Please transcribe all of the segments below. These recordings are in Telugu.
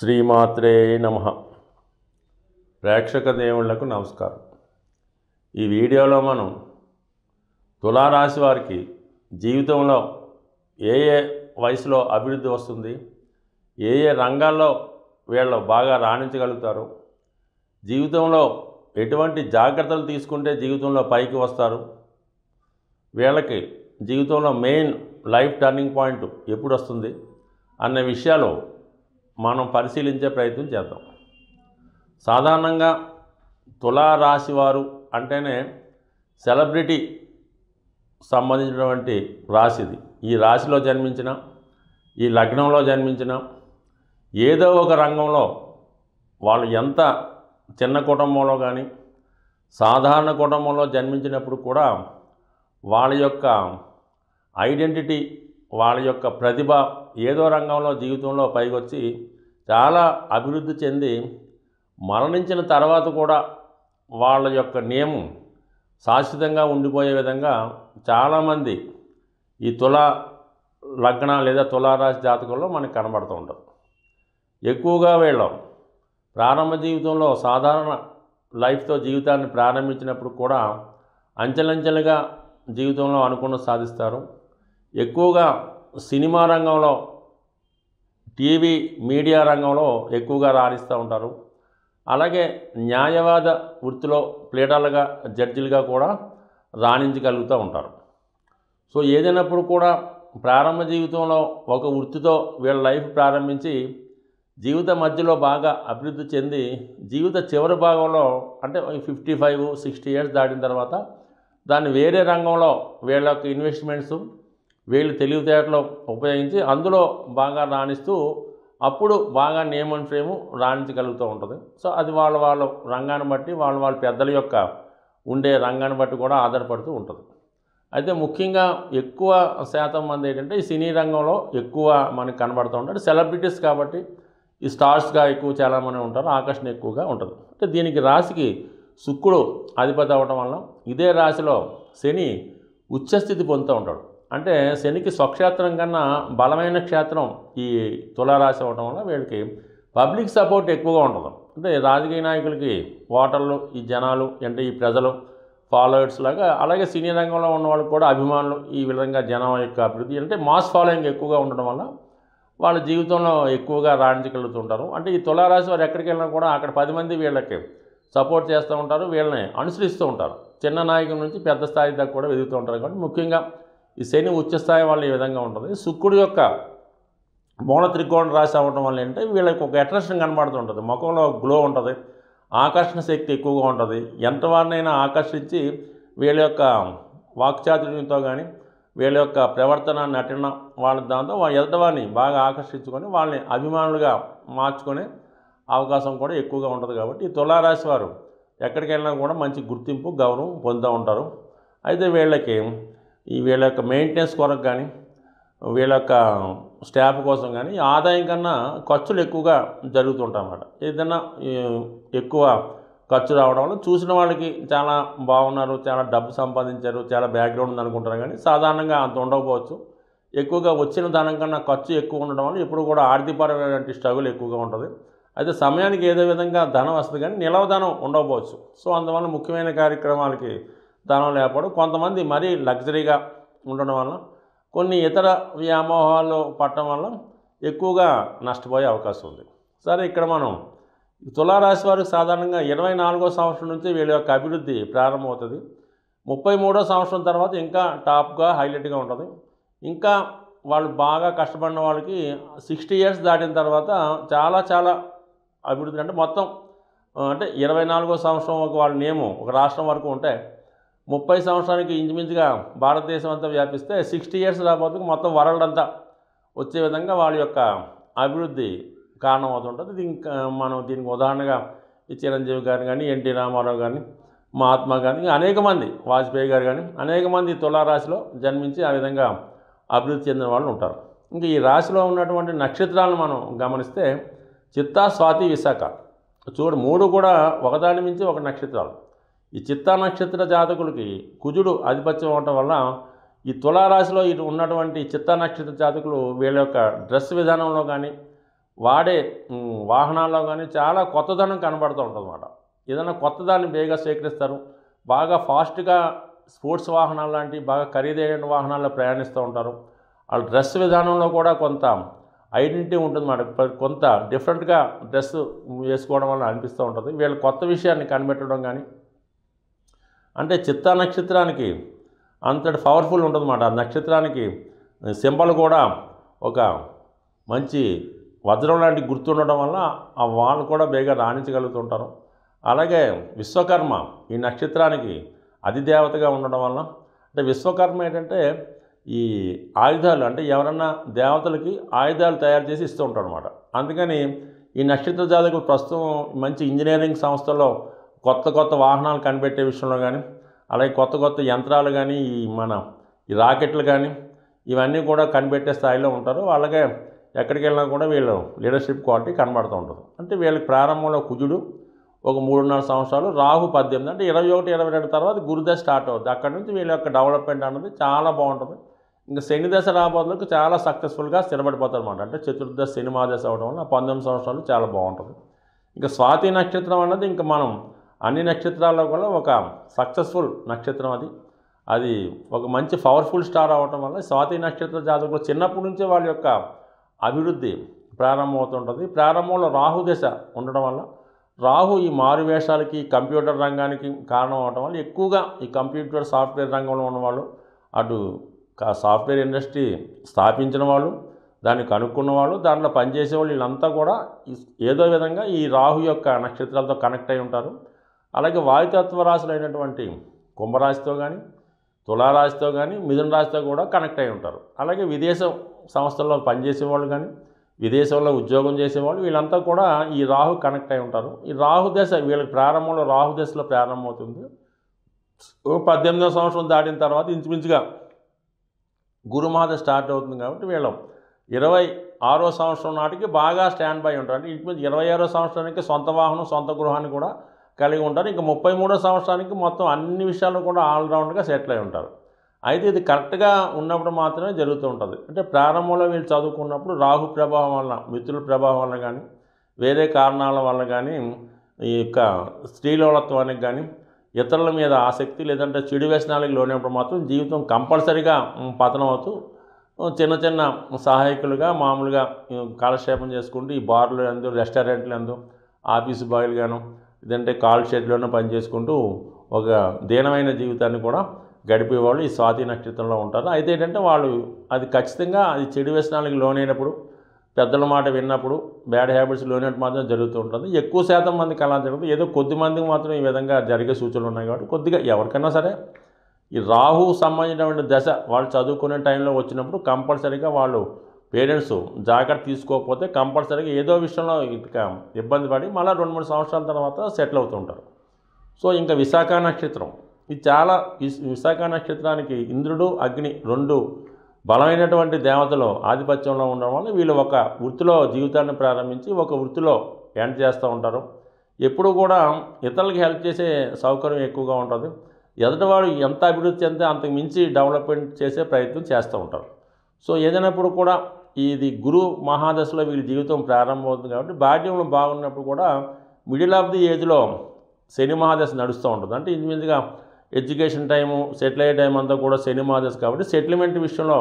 శ్రీమాత్రే నమః. ప్రేక్షక దేవుళ్లకు నమస్కారం. ఈ వీడియోలో మనం తులారాశి వారికి జీవితంలో ఏ వయసులో అభివృద్ధి వస్తుంది, ఏ రంగాల్లో వీళ్ళు బాగా రాణించగలుగుతారు, జీవితంలో ఎటువంటి జాగ్రత్తలు తీసుకుంటే జీవితంలో పైకి వస్తారు, వీళ్ళకి జీవితంలో మెయిన్ లైఫ్ టర్నింగ్ పాయింట్ ఎప్పుడు వస్తుంది అనే విషయాలు మనం పరిశీలించే ప్రయత్నం చేద్దాం. సాధారణంగా తులారాశి వారు అంటేనే సెలబ్రిటీ సంబంధించినటువంటి రాశి ఇది. ఈ రాశిలో జన్మించిన, ఈ లగ్నంలో జన్మించిన, ఏదో ఒక రంగంలో వాళ్ళు ఎంత చిన్న కుటుంబంలో కానీ సాధారణ కుటుంబంలో జన్మించినప్పుడు కూడా వాళ్ళ యొక్క ఐడెంటిటీ, వాళ్ళ యొక్క ప్రతిభ ఏదో రంగంలో జీవితంలో పైకొచ్చి చాలా అభివృద్ధి చెంది మరణించిన తర్వాత కూడా వాళ్ళ యొక్క నేము శాశ్వతంగా ఉండిపోయే విధంగా చాలామంది ఈ లగ్న లేదా తులారాశి జాతకంలో మనకు కనబడుతూ ఉంటారు. ఎక్కువగా వీళ్ళు ప్రారంభ జీవితంలో సాధారణ లైఫ్తో జీవితాన్ని ప్రారంభించినప్పుడు కూడా అంచెలంచెలుగా జీవితంలో అనుకున్న సాధిస్తారు. ఎక్కువగా సినిమా రంగంలో, టీవీ మీడియా రంగంలో ఎక్కువగా రాణిస్తూ ఉంటారు. అలాగే న్యాయవాద వృత్తిలో ప్లేటర్లుగా, జడ్జిలుగా కూడా రాణించగలుగుతూ ఉంటారు. సో ఏదైనప్పుడు కూడా ప్రారంభ జీవితంలో ఒక వృత్తితో వీళ్ళ లైఫ్ ప్రారంభించి జీవిత మధ్యలో బాగా అభివృద్ధి చెంది జీవిత చివరి భాగంలో అంటే 55-60 ఇయర్స్ దాటిన తర్వాత దాన్ని వేరే రంగంలో వీళ్ళ యొక్క ఇన్వెస్ట్మెంట్స్, వీళ్ళు తెలివితేటలో ఉపయోగించి అందులో బాగా రాణిస్తూ అప్పుడు బాగా నేమ్ అండ్ ఫేము రాణించగలుగుతూ ఉంటుంది. సో అది వాళ్ళ రంగాన్ని బట్టి వాళ్ళ పెద్దల యొక్క ఉండే రంగాన్ని బట్టి కూడా ఆధారపడుతూ ఉంటుంది. అయితే ముఖ్యంగా ఎక్కువ శాతం మంది ఏంటంటే ఈ సినీ రంగంలో ఎక్కువ మనకు కనబడుతూ ఉంటారు. సెలబ్రిటీస్ కాబట్టి ఈ స్టార్స్గా ఎక్కువ చాలామంది ఉంటారు, ఆకర్షణ ఎక్కువగా ఉంటుంది. అంటే దీనికి రాశికి శుక్రుడు అధిపతి అవ్వడం వల్ల ఇదే రాశిలో శని ఉచ్చస్థితి పొందుతూ ఉంటాడు. అంటే శనికి స్వక్షేత్రం కన్నా బలమైన క్షేత్రం ఈ తులారాశి అవ్వడం వల్ల వీళ్ళకి పబ్లిక్ సపోర్ట్ ఎక్కువగా ఉంటుంది. అంటే రాజకీయ నాయకులకి ఓటర్లు, ఈ జనాలు అంటే ఈ ప్రజలు ఫాలోవర్స్ లాగా, అలాగే సినీ రంగంలో ఉన్న వాళ్ళకి కూడా అభిమానులు, ఈ విధంగా జనం యొక్క అభివృద్ధి అంటే మాస్ ఫాలోయింగ్ ఎక్కువగా ఉండడం వల్ల వాళ్ళ జీవితంలో ఎక్కువగా రాణించగలుగుతుంటారు. అంటే ఈ తులారాశి వారు ఎక్కడికి వెళ్ళినా కూడా అక్కడ 10 మంది వీళ్ళకి సపోర్ట్ చేస్తూ ఉంటారు, వీళ్ళని అనుసరిస్తూ ఉంటారు. చిన్న నాయకుల నుంచి పెద్ద స్థాయి దాకా కూడా వెతుకుతూ ఉంటారు. కాబట్టి ముఖ్యంగా ఈ శని ఉచ్చస్థాయి వల్ల ఈ విధంగా ఉంటుంది. శుక్రుడు యొక్క మూల త్రికోణ రాశి అవ్వడం వల్ల ఏంటంటే వీళ్ళకి ఒక అట్రాక్షన్ కనబడుతూ ఉంటుంది, ముఖంలో గ్లో ఉంటుంది, ఆకర్షణ శక్తి ఎక్కువగా ఉంటుంది. ఎంతవారినైనా ఆకర్షించి వీళ్ళ యొక్క వాక్చాతుర్యంతో కానీ వీళ్ళ యొక్క ప్రవర్తన, నటన వాళ్ళ దాంతో ఎదటవారిని బాగా ఆకర్షించుకొని వాళ్ళని అభిమానులుగా మార్చుకునే అవకాశం కూడా ఎక్కువగా ఉంటుంది. కాబట్టి ఈ తులారాశి వారు ఎక్కడికి వెళ్ళినా కూడా మంచి గుర్తింపు, గౌరవం పొందుతూ ఉంటారు. అయితే వీళ్ళ యొక్క మెయింటెనెన్స్ కొరకు కానీ వీళ్ళ యొక్క స్టాఫ్ కోసం కానీ ఆదాయం కన్నా ఖర్చులు ఎక్కువగా జరుగుతుంటాయన్నమాట. ఏదైనా ఎక్కువ ఖర్చు రావడం వల్ల చూసిన వాళ్ళకి చాలా బాగున్నారు, చాలా డబ్బు సంపాదించారు, చాలా బ్యాక్గ్రౌండ్ ఉంది అనుకుంటారు. కానీ సాధారణంగా అంత ఉండకపోవచ్చు. ఎక్కువగా వచ్చిన ధనం కన్నా ఖర్చు ఎక్కువ ఉండడం వల్ల ఇప్పుడు కూడా ఆర్థికపరమైన స్ట్రగుల్ ఎక్కువగా ఉంటుంది. అయితే సమయానికి ఏదో విధంగా ధనం వస్తుంది కానీ నిలవ ధనం ఉండకపోవచ్చు. సో అందువల్ల ముఖ్యమైన కార్యక్రమాలకి ధనం లేకపోవడం, కొంతమంది మరీ లగ్జరీగా ఉండడం వల్ల, కొన్ని ఇతర వ్యామోహాల్లో పట్టడం వల్ల ఎక్కువగా నష్టపోయే అవకాశం ఉంది. సరే, ఇక్కడ మనం తులారాశి వారికి సాధారణంగా 24వ సంవత్సరం నుంచి వీళ్ళ యొక్క అభివృద్ధి ప్రారంభమవుతుంది. 33వ సంవత్సరం తర్వాత ఇంకా టాప్గా హైలైట్గా ఉంటుంది. ఇంకా వాళ్ళు బాగా కష్టపడిన వాళ్ళకి 60 ఇయర్స్ దాటిన తర్వాత చాలా అభివృద్ధి అంటే మొత్తం అంటే 24వ సంవత్సరం వాళ్ళ నేము ఒక రాష్ట్రం వరకు ఉంటే 30 సంవత్సరానికి ఇంచుమించుగా భారతదేశం అంతా వ్యాపిస్తే 60 ఇయర్స్ రాబోతుంది మొత్తం వరల్డ్ అంతా వచ్చే విధంగా వాళ్ళ యొక్క అభివృద్ధి కారణం అవుతుంటుంది. మనం దీనికి ఉదాహరణగా ఈ చిరంజీవి గారు కానీ, ఎన్టీ రామారావు కానీ, మహాత్మా గాంధీ, అనేక మంది, వాజ్పేయి గారు కానీ అనేక మంది తులారాశిలో జన్మించి ఆ విధంగా అభివృద్ధి చెందిన వాళ్ళు ఉంటారు. ఇంకా ఈ రాశిలో ఉన్నటువంటి నక్షత్రాలను మనం గమనిస్తే చిత్తా, స్వాతి, విశాఖ చూడు 3 కూడా ఒకదాని మించి ఒక నక్షత్రాలు. ఈ చిత్తా నక్షత్ర జాతకులకి కుజుడు ఆధిపత్యం అవడం వల్ల ఈ తులారాశిలో ఉన్నటువంటి చిత్తా నక్షత్ర జాతకులు వీళ్ళ యొక్క డ్రెస్ విధానంలో కానీ వాడే వాహనాల్లో కానీ చాలా కొత్తదనం కనబడుతూ ఉంటుందన్నమాట. ఏదైనా కొత్తదాన్ని బేగా స్వీకరిస్తారు. బాగా ఫాస్ట్గా స్పోర్ట్స్ వాహనాలు లాంటి బాగా ఖరీదైన వాహనాల్లో ప్రయాణిస్తూ ఉంటారు. వాళ్ళ డ్రెస్ విధానంలో కూడా కొంత ఐడెంటిటీ ఉంటుందన్నమాట. కొంత డిఫరెంట్గా డ్రెస్ వేసుకోవడం వల్ల అనిపిస్తూ ఉంటుంది. వీళ్ళు కొత్త విషయాన్ని కనిపెట్టడం కానీ, అంటే చిత్తా నక్షత్రానికి అంతటి పవర్ఫుల్ ఉంటుందన్నమాట. ఆ నక్షత్రానికి సింబల్ కూడా ఒక మంచి వజ్రం లాంటి గుర్తుండడం వల్ల వాళ్ళు కూడా బేగా రాణించగలుగుతుంటారు. అలాగే విశ్వకర్మ ఈ నక్షత్రానికి అధిదేవతగా ఉండడం వల్ల, అంటే విశ్వకర్మ ఏంటంటే ఈ ఆయుధాలు, అంటే ఎవరన్నా దేవతలకి ఆయుధాలు తయారు చేసి ఇస్తూ ఉంటాడు అనమాట. అందుకని ఈ నక్షత్ర జాతకులు ప్రస్తుతం మంచి ఇంజనీరింగ్ సంస్థల్లో కొత్త కొత్త వాహనాలు కనిపెట్టే విషయంలో కానీ, అలాగే కొత్త కొత్త యంత్రాలు కానీ, ఈ రాకెట్లు కానీ ఇవన్నీ కూడా కనిపెట్టే స్థాయిలో ఉంటారు. అలాగే ఎక్కడికి వెళ్ళినా కూడా వీళ్ళు లీడర్షిప్ క్వాలిటీ కనబడుతూ ఉంటుంది. అంటే వీళ్ళకి ప్రారంభంలో కుజుడు ఒక 3.5 సంవత్సరాలు, రాహు 18, అంటే 21, 22 తర్వాత గురుదశ స్టార్ట్ అవుతుంది. అక్కడి నుంచి వీళ్ళ యొక్క డెవలప్మెంట్ అనేది చాలా బాగుంటుంది. ఇంకా శని దశ రాబోతులకు చాలా సక్సెస్ఫుల్గా స్థిరపడిపోతారు అనమాట. అంటే చతుర్దశ శని మహాదశ అవడం వల్ల 19 సంవత్సరాలు చాలా బాగుంటుంది. ఇంకా స్వాతి నక్షత్రం అన్నది ఇంకా మనం అన్ని నక్షత్రాల్లో కూడా ఒక సక్సెస్ఫుల్ నక్షత్రం. అది ఒక మంచి పవర్ఫుల్ స్టార్ అవ్వటం వల్ల స్వాతి నక్షత్ర జాతకులు చిన్నప్పటి నుంచే వాళ్ళ యొక్క అభివృద్ధి ప్రారంభమవుతుంటుంది. ప్రారంభంలో రాహు దశ ఉండడం వల్ల, రాహు ఈ మారువేషాలకి కంప్యూటర్ రంగానికి కారణం అవడం వల్ల ఎక్కువగా ఈ కంప్యూటర్ సాఫ్ట్వేర్ రంగంలో ఉన్నవాళ్ళు, అటు సాఫ్ట్వేర్ ఇండస్ట్రీ స్థాపించిన వాళ్ళు, దాన్ని కనుక్కున్న వాళ్ళు, దాంట్లో పనిచేసేవాళ్ళు, వీళ్ళంతా కూడా ఏదో విధంగా ఈ రాహు యొక్క నక్షత్రాలతో కనెక్ట్ అయి ఉంటారు. అలాగే వాయుతత్వ రాశులైనటువంటి కుంభరాశితో కానీ, తులారాశితో కానీ, మిథున రాశితో కూడా కనెక్ట్ అయి ఉంటారు. అలాగే విదేశ సంస్థల్లో పనిచేసేవాళ్ళు కానీ, విదేశంలో ఉద్యోగం చేసేవాళ్ళు, వీళ్ళంతా కూడా ఈ రాహు కనెక్ట్ అయి ఉంటారు. ఈ రాహు దశ వీళ్ళకి ప్రారంభంలో రాహు దశలో ప్రారంభమవుతుంది. 18వ సంవత్సరం దాటిన తర్వాత ఇంచుమించుగా గురుమాద స్టార్ట్ అవుతుంది. కాబట్టి వీళ్ళు 26వ సంవత్సరం నాటికి బాగా స్టాండ్ బై ఉంటారు. అంటే ఇంచుమించు 26వ సంవత్సరానికి సొంత వాహనం, సొంత గృహాన్ని కూడా కలిగి ఉంటారు. ఇంకా 33వ సంవత్సరానికి మొత్తం అన్ని విషయాలు కూడా ఆల్రౌండ్గా సెటిల్ అయి ఉంటారు. అయితే ఇది కరెక్ట్గా ఉన్నప్పుడు మాత్రమే జరుగుతూ ఉంటుంది. అంటే ప్రారంభంలో వీళ్ళు చదువుకున్నప్పుడు రాహు ప్రభావం వల్ల, మిత్రుల ప్రభావం వల్ల కానీ, వేరే కారణాల వల్ల కానీ, ఈ యొక్క స్త్రీలోలత్వానికి కానీ, ఇతరుల మీద ఆసక్తి లేదంటే చెడు వ్యసనాలకు లోనప్పుడు మాత్రం జీవితం కంపల్సరీగా పతనం అవుతూ చిన్న చిన్న సహాయకులుగా మామూలుగా కాలక్షేపం చేసుకుంటూ ఈ బార్లు ఎందు, రెస్టారెంట్లు ఎందు, ఆఫీసు బాయ్లు గాను, లేదంటే కాల్ షెడ్లోనూ పనిచేసుకుంటూ ఒక దీనమైన జీవితాన్ని కూడా గడిపేవాళ్ళు ఈ స్వాతి నక్షత్రంలో ఉంటారు. అయితే ఏంటంటే వాళ్ళు అది ఖచ్చితంగా అది చెడు వ్యసనాలకు లోనైనప్పుడు, పెద్దల మాట విన్నప్పుడు, బ్యాడ్ హ్యాబిట్స్ లోనైనప్పుడు మాత్రం జరుగుతూ ఉంటుంది. ఎక్కువ శాతం మందికి అలా జరుగుతుంది. ఏదో కొద్ది మందికి మాత్రం ఈ విధంగా జరిగే సూచనలు ఉన్నాయి. కాబట్టి కొద్దిగా ఎవరికైనా సరే ఈ రాహు సంబంధించినటువంటి దశ వాళ్ళు చదువుకునే టైంలో వచ్చినప్పుడు కంపల్సరీగా వాళ్ళు పేరెంట్స్ జాగ్రత్త తీసుకోకపోతే కంపల్సరీగా ఏదో విషయంలో ఇక ఇబ్బంది పడి మళ్ళీ 2-3 సంవత్సరాల తర్వాత సెటిల్ అవుతుంటారు. సో ఇంకా విశాఖ నక్షత్రం, ఇది చాలా విశాఖ నక్షత్రానికి ఇంద్రుడు, అగ్ని 2 బలమైనటువంటి దేవతలు ఆధిపత్యంలో ఉండడం వల్ల వీళ్ళు ఒక వృత్తిలో జీవితాన్ని ప్రారంభించి ఒక వృత్తిలో ఎండ్ చేస్తూ ఉంటారు. ఎప్పుడు కూడా ఇతరులకి హెల్ప్ చేసే సౌకర్యం ఎక్కువగా ఉంటుంది. ఎదుటివాడు ఎంత అభివృద్ధి చెందితే అంతకు మించి డెవలప్మెంట్ చేసే ప్రయత్నం చేస్తూ ఉంటారు. సో ఏదైనప్పుడు కూడా ఇది గురు మహాదశలో వీళ్ళ జీవితం ప్రారంభమవుతుంది. కాబట్టి బాల్యంలో బాగున్నప్పుడు కూడా మిడిల్ ఆఫ్ ది ఏజ్లో శని మహాదశ నడుస్తూ ఉంటుంది. అంటే ఇంచుమించుగా ఎడ్యుకేషన్ టైము, సెటిల్ అయ్యే టైం అంతా కూడా శని మహాదశ. కాబట్టి సెటిల్మెంట్ విషయంలో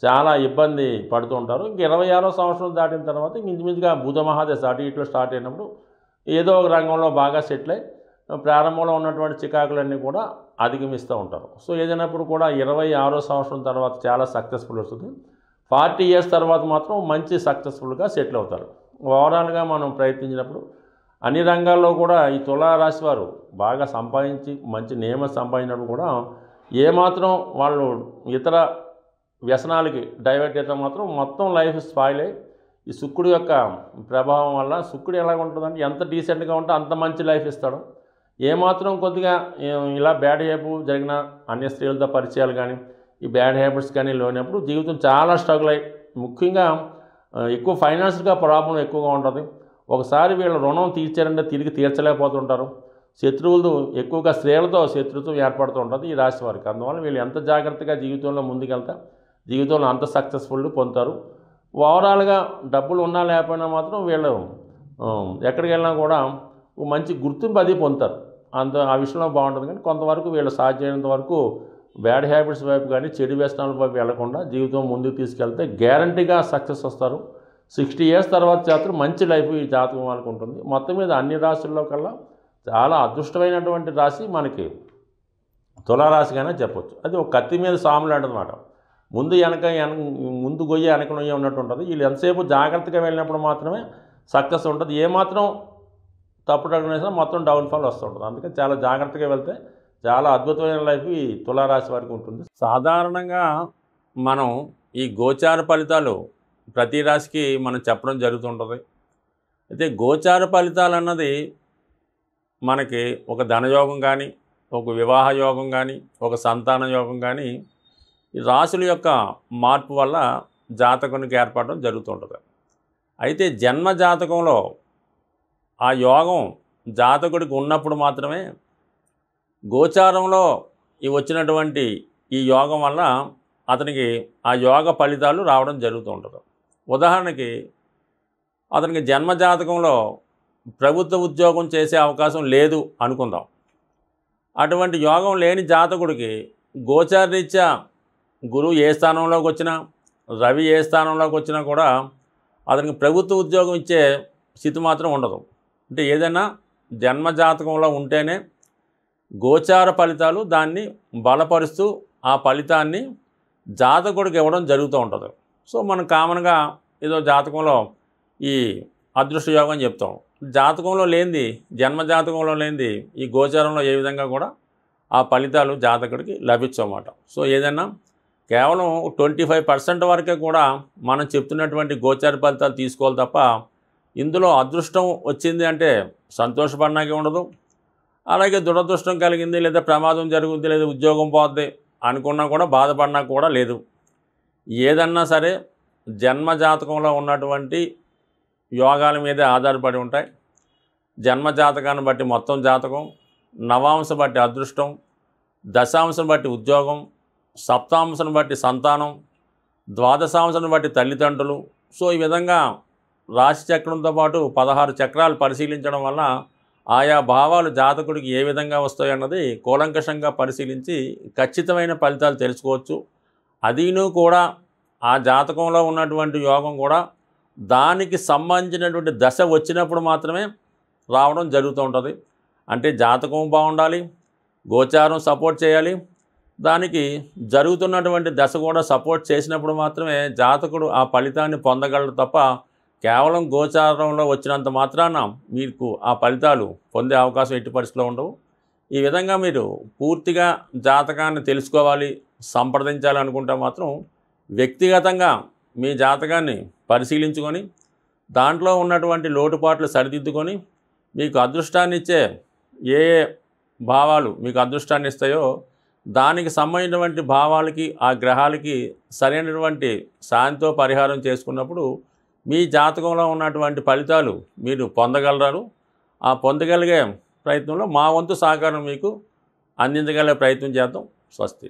చాలా ఇబ్బంది పడుతూ ఉంటారు. ఇంక 26వ సంవత్సరం దాటిన తర్వాత ఇంచుమించుగా బుధ మహాదశ అటు ఇట్లో స్టార్ట్ అయినప్పుడు ఏదో ఒక రంగంలో బాగా సెటిల్ అయ్యి ప్రారంభంలో ఉన్నటువంటి చికాకులన్నీ కూడా అధిగమిస్తూ ఉంటారు. సో ఏదైనప్పుడు కూడా 26వ సంవత్సరం తర్వాత చాలా సక్సెస్ఫుల్ వస్తుంది. 40 ఇయర్స్ తర్వాత మాత్రం మంచి సక్సెస్ఫుల్గా సెటిల్ అవుతారు. ఓవరాల్గా మనం ప్రయత్నించినప్పుడు అన్ని రంగాల్లో కూడా ఈ తులారాశి వారు బాగా సంపాదించి మంచి నియమం సంపాదించినప్పుడు కూడా ఏమాత్రం వాళ్ళు ఇతర వ్యసనాలకి డైవర్ట్ అయితే మాత్రం మొత్తం లైఫ్ స్పాయిల్ అయ్యి ఈ శుక్రుడి యొక్క ప్రభావం వల్ల, శుక్రుడు ఎలా ఉంటుందంటే ఎంత డీసెంట్గా ఉంటే అంత మంచి లైఫ్ ఇస్తాడు. ఏమాత్రం కొద్దిగా ఇలా బ్యాడ్ హ్యాబిట్ జరిగిన అన్య స్త్రీలతో పరిచయాలు కానీ, ఈ బ్యాడ్ హ్యాబిట్స్ కానీ లోనప్పుడు జీవితం చాలా స్ట్రగుల్ అయ్యి, ముఖ్యంగా ఎక్కువ ఫైనాన్షియల్గా ప్రాబ్లం ఎక్కువగా ఉంటుంది. ఒకసారి వీళ్ళ రుణం తీర్చారంటే తిరిగి తీర్చలేకపోతుంటారు. శత్రువులు ఎక్కువగా స్త్రీలతో శత్రుత్వం ఏర్పడుతూ ఉంటుంది ఈ రాశి వారికి. అందువల్ల వీళ్ళు ఎంత జాగ్రత్తగా జీవితంలో ముందుకెళ్తా జీవితంలో అంత సక్సెస్ఫుల్ పొందుతారు. ఓవరాల్గా డబ్బులు ఉన్నా లేకపోయినా మాత్రం వీళ్ళు ఎక్కడికి వెళ్ళినా కూడా ఒక మంచి గుర్తింపు అది పొందుతారు. ఆ విషయంలో బాగుంటుంది. కానీ కొంతవరకు వీళ్ళు సాధ్యమైనంత వరకు బ్యాడ్ హ్యాబిట్స్ వైపు కానీ చెడు వ్యసనాల వైపు వెళ్లకుండా జీవితం ముందుకు తీసుకెళ్తే గ్యారంటీగా సక్సెస్ వస్తారు. 60 ఇయర్స్ తర్వాత చేస్తారు మంచి లైఫ్ ఈ జాతకం వాళ్ళకు ఉంటుంది. మొత్తం మీద అన్ని రాశుల్లో కల్లా చాలా అదృష్టమైనటువంటి రాశి మనకి తులారాశిగానే చెప్పొచ్చు. అది ఒక కత్తి మీద సాము లాంటిదన్నమాట. ముందు గొయ్యి వెనక నొయ్యి ఉన్నట్టు ఉంటుంది. వీళ్ళు ఎంతసేపు జాగ్రత్తగా వెళ్ళినప్పుడు మాత్రమే సక్సెస్ ఉంటుంది. ఏమాత్రం తప్పుడు అడుగు వేసినా మొత్తం డౌన్ఫాల్ వస్తూ ఉంటుంది. అందుకని చాలా జాగ్రత్తగా వెళ్తే చాలా అద్భుతమైన లైఫ్ ఈ తులారాశి వారికి ఉంటుంది. సాధారణంగా మనం ఈ గోచార ఫలితాలు ప్రతి రాశికి మనం చెప్పడం జరుగుతుంటుంది. అయితే గోచార ఫలితాలు అన్నది మనకి ఒక ధనయోగం కానీ, ఒక వివాహ యోగం కానీ, ఒక సంతాన యోగం కానీ ఈ రాశుల యొక్క మార్పు వల్ల జాతకునికి ఏర్పడడం జరుగుతుంటుంది. అయితే జన్మ జాతకంలో ఆ యోగం జాతకుడికి ఉన్నప్పుడు మాత్రమే గోచారంలో వచ్చినటువంటి ఈ యోగం వల్ల అతనికి ఆ యోగ ఫలితాలు రావడం జరుగుతూ ఉంటుంది. ఉదాహరణకి అతనికి జన్మ జాతకంలో ప్రభుత్వ ఉద్యోగం చేసే అవకాశం లేదు అనుకుందాం. అటువంటి యోగం లేని జాతకుడికి గోచారరీత్యా గురువు ఏ స్థానంలోకి వచ్చినా, రవి ఏ స్థానంలోకి వచ్చినా కూడా అతనికి ప్రభుత్వ ఉద్యోగం ఇచ్చే స్థితి మాత్రం ఉండదు. అంటే ఏదైనా జన్మ జాతకంలో ఉంటేనే గోచార ఫలితాలు దాన్ని బలపరుస్తూ ఆ ఫలితాన్ని జాతకుడికి ఇవ్వడం జరుగుతూ ఉంటుంది. సో మనం కామన్గా ఏదో జాతకంలో ఈ అదృష్ట యోగం చెప్తాం. జాతకంలో లేనిది, జన్మ జాతకంలో లేనిది ఈ గోచారంలో ఏ విధంగా కూడా ఆ ఫలితాలు జాతకుడికి లభించమాట. సో ఏదైనా కేవలం 25% వరకే కూడా మనం చెప్తున్నటువంటి గోచార ఫలితాలు తీసుకోవాలి తప్ప ఇందులో అదృష్టం వచ్చింది అంటే సంతోషపడడానికి ఉండదు. అలాగే దురదృష్టం కలిగింది లేదా ప్రమాదం జరుగుద్ది లేదా ఉద్యోగం పోద్ది అనుకున్నా కూడా బాధపడినా కూడా లేదు. ఏదన్నా సరే జన్మ జాతకంలో ఉన్నటువంటి యోగాల మీదే ఆధారపడి ఉంటాయి. జన్మ జాతకాన్ని బట్టి మొత్తం జాతకం, నవాంశం బట్టి అదృష్టం, దశాంశం బట్టి ఉద్యోగం, సప్తాంశం బట్టి సంతానం, ద్వాదశాంశం బట్టి తల్లిదండ్రులు. సో ఈ విధంగా రాశి చక్రంతో పాటు 16 చక్రాలు పరిశీలించడం వల్ల ఆయా భావాలు జాతకుడికి ఏ విధంగా వస్తాయన్నది కూలంకషంగా పరిశీలించి ఖచ్చితమైన ఫలితాలు తెలుసుకోవచ్చు. అదీను కూడా ఆ జాతకంలో ఉన్నటువంటి యోగం కూడా దానికి సంబంధించినటువంటి దశ వచ్చినప్పుడు మాత్రమే రావడం జరుగుతూ ఉంటుంది. అంటే జాతకం బాగుండాలి, గోచారం సపోర్ట్ చేయాలి, దానికి జరుగుతున్నటువంటి దశ కూడా సపోర్ట్ చేసినప్పుడు మాత్రమే జాతకుడు ఆ ఫలితాన్ని పొందగలడు తప్ప కేవలం గోచారంలో వచ్చినంత మాత్రాన మీకు ఆ ఫలితాలు పొందే అవకాశం ఎట్టి పరిస్థితిలో ఉండవు. ఈ విధంగా మీరు పూర్తిగా జాతకాన్ని తెలుసుకోవాలి, సంప్రదించాలి అనుకుంటే మాత్రం వ్యక్తిగతంగా మీ జాతకాన్ని పరిశీలించుకొని దాంట్లో ఉన్నటువంటి లోటుపాట్లు సరిదిద్దుకొని మీకు అదృష్టాన్ని ఇచ్చే ఏ భావాలు మీకు అదృష్టాన్ని ఇస్తాయో దానికి సంబంధించినటువంటి భావాలకి ఆ గ్రహాలకి సరైనటువంటి శాంతితో పరిహారం చేసుకున్నప్పుడు మీ జాతకంలో ఉన్నటువంటి ఫలితాలు మీరు పొందగలరు. ఆ పొందగలిగే ప్రయత్నంలో మా వంతు సహకారం మీకు అందించగలిగే ప్రయత్నం చేద్దాం. స్వస్తి.